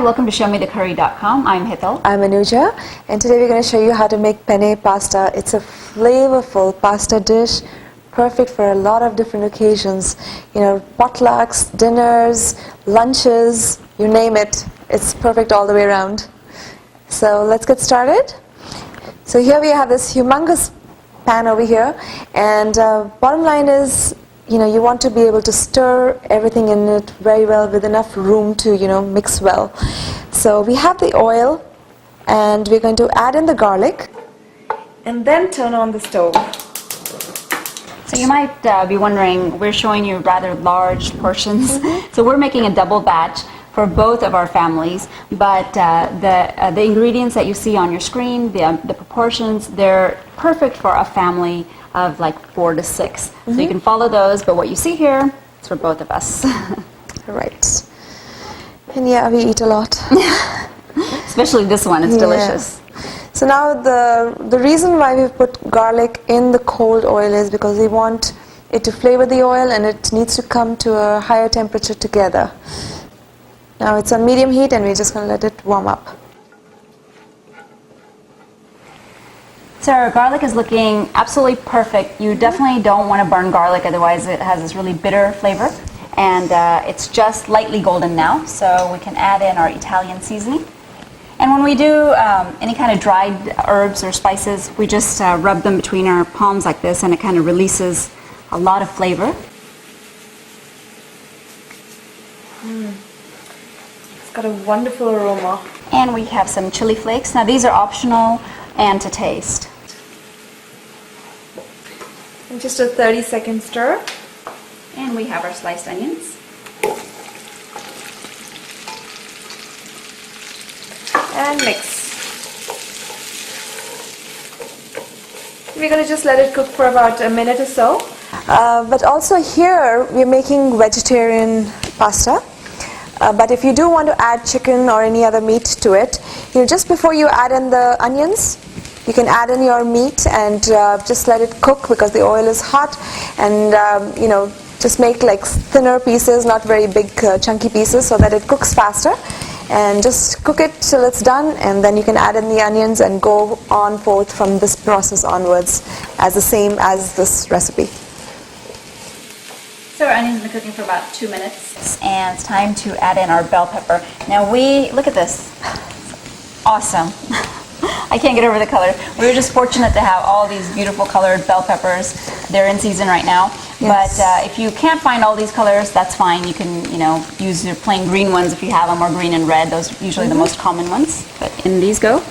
welcome to ShowMeTheCurry.com. I'm Hital. I'm Anuja, and today we're going to show you how to make penne pasta. It's a flavorful pasta dish, perfect for a lot of different occasions. You know, potlucks, dinners, lunches, you name it. It's perfect all the way around. So let's get started. So here we have this humongous pan over here, and bottom line is, you know, you want to be able to stir everything in it very well with enough room to, you know, mix well. So we have the oil, and we're going to add in the garlic and then turn on the stove. So you might be wondering, we're showing you rather large portions. So we're making a double batch for both of our families, but the ingredients that you see on your screen, the proportions, they're perfect for a family of like 4 to 6. So you can follow those, but what you see here is for both of us. Right. And yeah, we eat a lot. Especially this one, it's delicious. So now the reason why we put garlic in the cold oil is because we want it to flavor the oil, and it needs to come to a higher temperature together. Now it's on medium heat, and we're just going to let it warm up. So our garlic is looking absolutely perfect. You definitely don't want to burn garlic, otherwise it has this really bitter flavor. And it's just lightly golden now, so we can add in our Italian seasoning. And when we do any kind of dried herbs or spices, we just rub them between our palms like this, and it kind of releases a lot of flavor. It's got a wonderful aroma. And we have some chili flakes. Now these are optional and to taste. And just a 30-second stir. And we have our sliced onions. And mix. We're going to just let it cook for about a minute or so. But also here we're making vegetarian pasta. But if you do want to add chicken or any other meat to it, you know, just before you add in the onions, you can add in your meat and just let it cook, because the oil is hot, and you know, just make like thinner pieces, not very big chunky pieces, so that it cooks faster. And just cook it till it's done, and then you can add in the onions and go on forth from this process onwards as the same as this recipe. So our onions have been cooking for about 2 minutes, and it's time to add in our bell pepper. Now look at this, awesome. I can't get over the color. We were just fortunate to have all these beautiful colored bell peppers. They're in season right now. Yes. But if you can't find all these colors, that's fine. You can, you know, use your plain green ones if you have them, or green and red. Those are usually the most common ones. But in these go.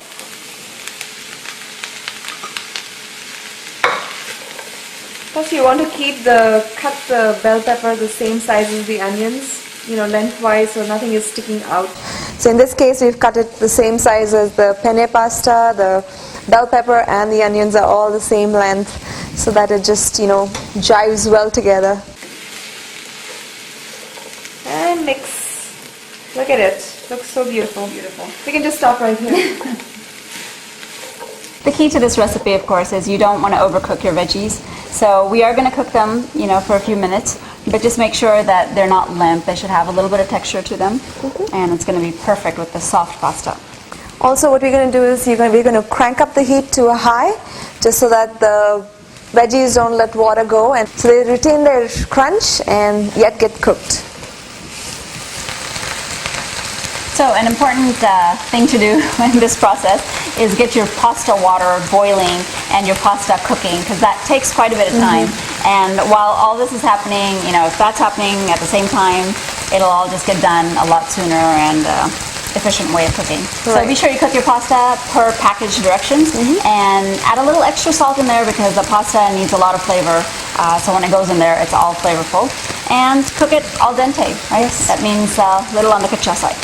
Plus, you want to cut the bell pepper the same size as the onions, you know, lengthwise, so nothing is sticking out. So in this case, we've cut it the same size as the penne pasta. The bell pepper and the onions are all the same length, so that it just, you know, jives well together. And mix. Look at it. Looks so beautiful. Beautiful. We can just stop right here. The key to this recipe, of course, is you don't want to overcook your veggies. So we are going to cook them, you know, for a few minutes, but just make sure that they're not limp. They should have a little bit of texture to them, and it's going to be perfect with the soft pasta. Also, what we're going to do is we're going to crank up the heat to a high, just so that the veggies don't let water go, and so they retain their crunch and yet get cooked. So an important thing to do in this process is get your pasta water boiling and your pasta cooking, because that takes quite a bit of time. And while all this is happening, you know, if that's happening at the same time, it'll all just get done a lot sooner and efficient way of cooking. Right. So be sure you cook your pasta per package directions, and add a little extra salt in there, because the pasta needs a lot of flavor. So when it goes in there, it's all flavorful. And cook it al dente, right? Yes. That means a little on the kacha side.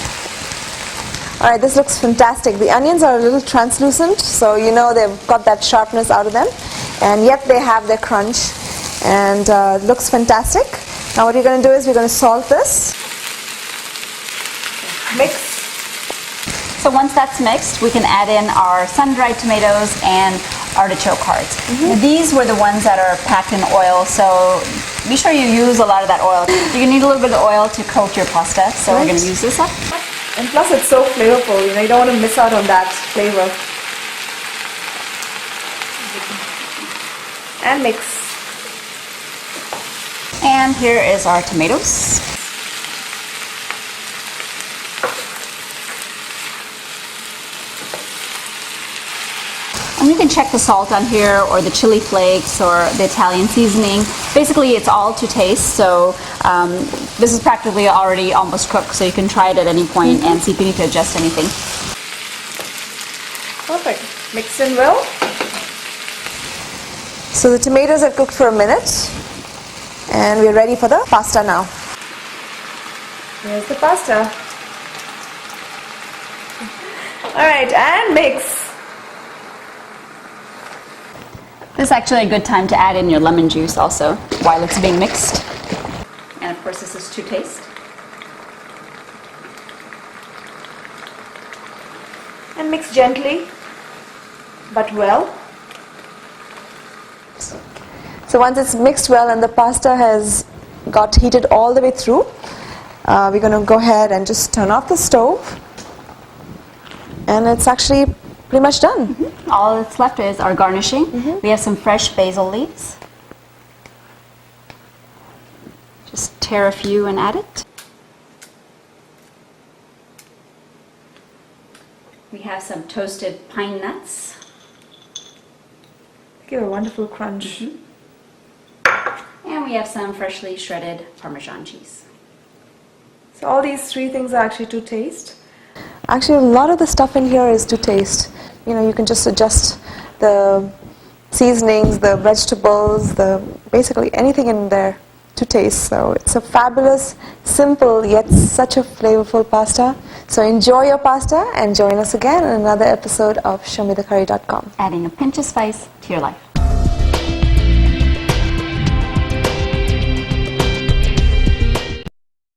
Alright, this looks fantastic. The onions are a little translucent, so you know they've got that sharpness out of them, and yet they have their crunch, and it looks fantastic. Now what we're going to do is we're going to salt this. Mix. So once that's mixed, we can add in our sun-dried tomatoes and artichoke hearts. These were the ones that are packed in oil, so be sure you use a lot of that oil. You're going to need a little bit of oil to coat your pasta, so we're going to use this up. And plus it's so flavorful, you don't want to miss out on that flavor. And mix. And here is our tomatoes. And you can check the salt on here, or the chili flakes, or the Italian seasoning. Basically, it's all to taste, so this is practically already almost cooked, so you can try it at any point and see if you need to adjust anything. Perfect. Mix in well. So the tomatoes are cooked for a minute, and we're ready for the pasta now. Here's the pasta. Alright, and mix. This is actually a good time to add in your lemon juice also while it's being mixed. And of course this is to taste. And mix gently, but well. So once it's mixed well and the pasta has got heated all the way through, we're going to go ahead and just turn off the stove. And it's actually pretty much done. All that's left is our garnishing. We have some fresh basil leaves. Just tear a few and add it. We have some toasted pine nuts. Give a wonderful crunch. And we have some freshly shredded Parmesan cheese. So all these three things are actually to taste. Actually, a lot of the stuff in here is to taste. You can just adjust the seasonings, the vegetables, basically anything in there to taste. So it's a fabulous, simple, yet such a flavorful pasta. So enjoy your pasta and join us again in another episode of ShowMeTheCurry.com. Adding a pinch of spice to your life.